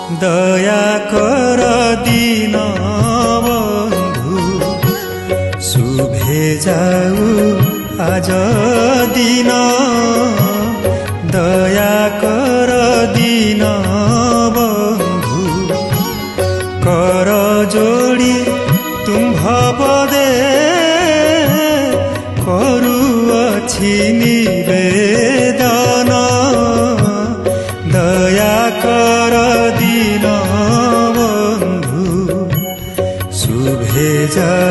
দয়া কর দিন বন্ধু, শুভে যাও আজ দিন। দয়া কর দিন বন্ধু, কর যোড়ি তুম্ভ পদে করুଅছি নিবেদন। দয়া কর দিন বন্ধু, শুভে যাও